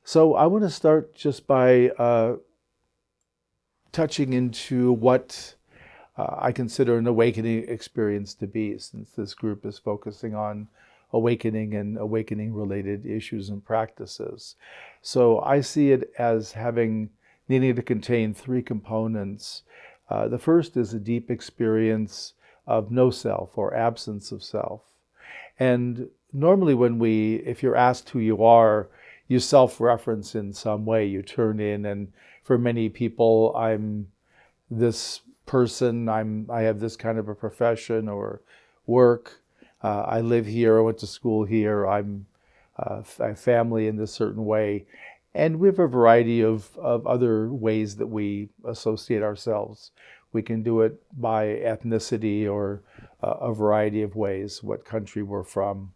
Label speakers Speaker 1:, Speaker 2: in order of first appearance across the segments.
Speaker 1: So I want to start just by touching into what I consider an awakening experience to be, since this group is focusing on awakening and awakening related issues and practices. So I see it as needing to contain three components. The first is a deep experience of no self or absence of self. And normally if you're asked who you are, you self-reference in some way. You turn in, and for many people, I'm this person, I have this kind of a profession or work, I live here, I went to school here, I have family in this certain way. And we have a variety of other ways that we associate ourselves. We can do it by ethnicity or a variety of ways, what country we're from.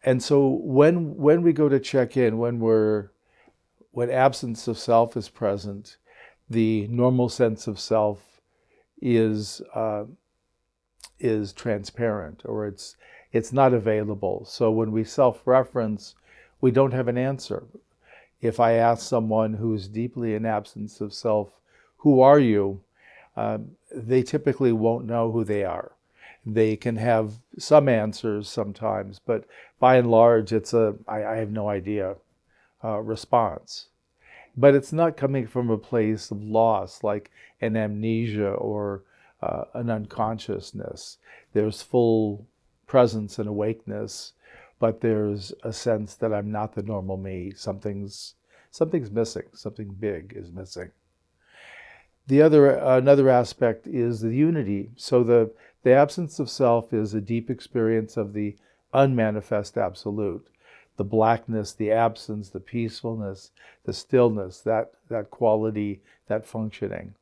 Speaker 1: And so when we go to check in, when absence of self is present, the normal sense of self is transparent, or it's not available. So when we self-reference, we don't have an answer. If I ask someone who's deeply in absence of self, "Who are you?" They typically won't know who they are. They can have some answers sometimes, but by and large, it's I have no idea response. But it's not coming from a place of loss, like an amnesia or an unconsciousness. There's full presence and awakeness, but there's a sense that I'm not the normal me. Something's missing. Something big is missing. Another aspect is the unity. So the absence of self is a deep experience of the unmanifest absolute. The blackness, the absence, the peacefulness, the stillness, that quality, that functioning.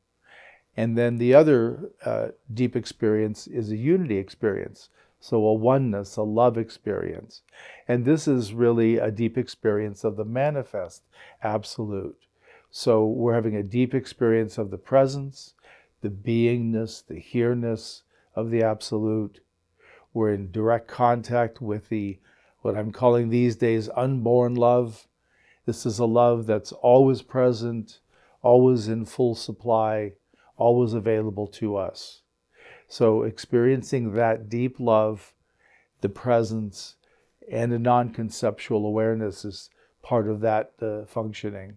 Speaker 1: And then the other deep experience is a unity experience. So a oneness, a love experience. And this is really a deep experience of the manifest absolute. So we're having a deep experience of the presence, the beingness, the here-ness of the absolute. We're in direct contact with what I'm calling these days unborn love. This is a love that's always present, always in full supply, always available to us. So experiencing that deep love, the presence, and a non-conceptual awareness is part of that functioning.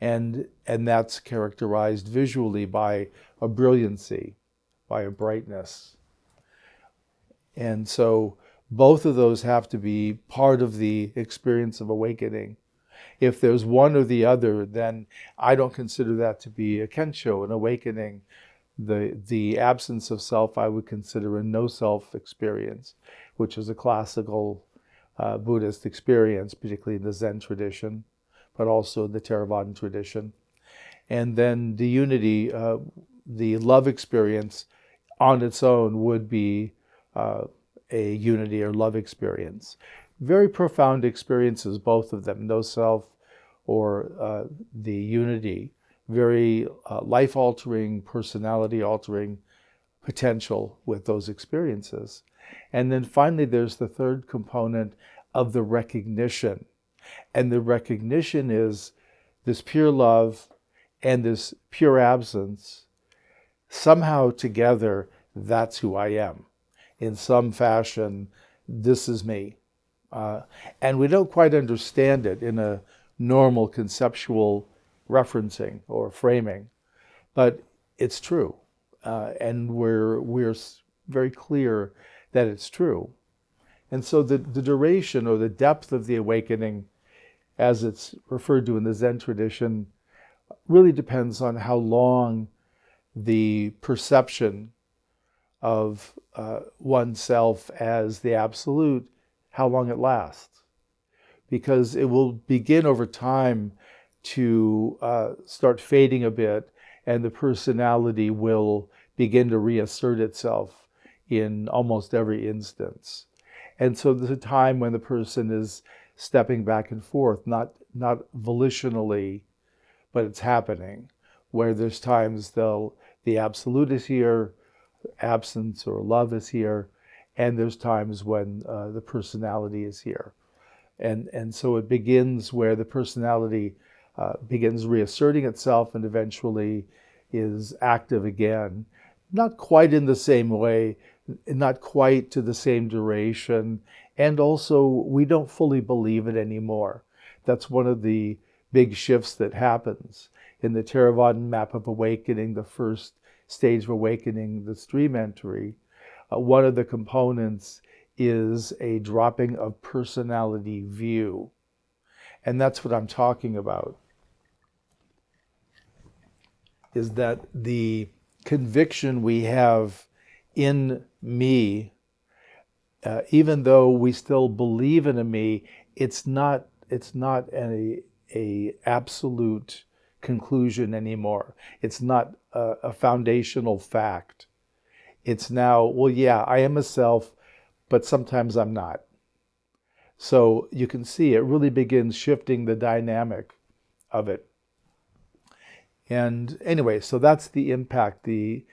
Speaker 1: And that's characterized visually by a brilliancy, by a brightness. And so both of those have to be part of the experience of awakening. If there's one or the other, then I don't consider that to be a kensho, an awakening. The absence of self I would consider a no-self experience, which is a classical Buddhist experience, particularly in the Zen tradition, but also in the Theravada tradition. And then the unity, the love experience on its own would be a unity or love experience. Very profound experiences, both of them, no self or the unity. Very life-altering, personality-altering potential with those experiences. And then finally, there's the third component of the recognition. And the recognition is this pure love and this pure absence. Somehow together, that's who I am. In some fashion, this is me. And we don't quite understand it in a normal conceptual referencing or framing, but it's true. And we're very clear that it's true. And so the duration or the depth of the awakening, as it's referred to in the Zen tradition, really depends on how long the perception of oneself as the absolute, how long it lasts. Because it will begin over time to start fading a bit, and the personality will begin to reassert itself in almost every instance. And so there's a time when the person is stepping back and forth, not volitionally, but it's happening, where there's times the absolute is here, absence or love is here, and there's times when the personality is here. And so it begins where the personality begins reasserting itself and eventually is active again. Not quite in the same way, not quite to the same duration, and also we don't fully believe it anymore. That's one of the big shifts that happens. In the Theravada map of awakening, the first stage of awakening, the stream entry, one of the components is a dropping of personality view. And that's what I'm talking about, is that the conviction we have in me, even though we still believe in a me, it's not a absolute conclusion anymore. It's not a foundational fact. It's now, well, yeah, I am a self, but sometimes I'm not. So you can see it really begins shifting the dynamic of it. And anyway, so that's the impact, the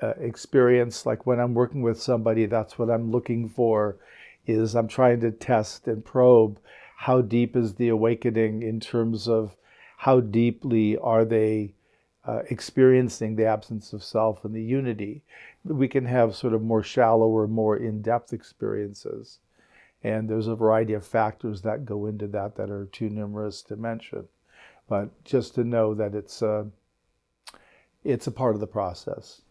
Speaker 1: experience. Like when I'm working with somebody, that's what I'm looking for, is I'm trying to test and probe how deep is the awakening in terms of how deeply are they experiencing the absence of self and the unity. We can have sort of more shallow or more in-depth experiences. And there's a variety of factors that go into that are too numerous to mention. But just to know that it's a part of the process.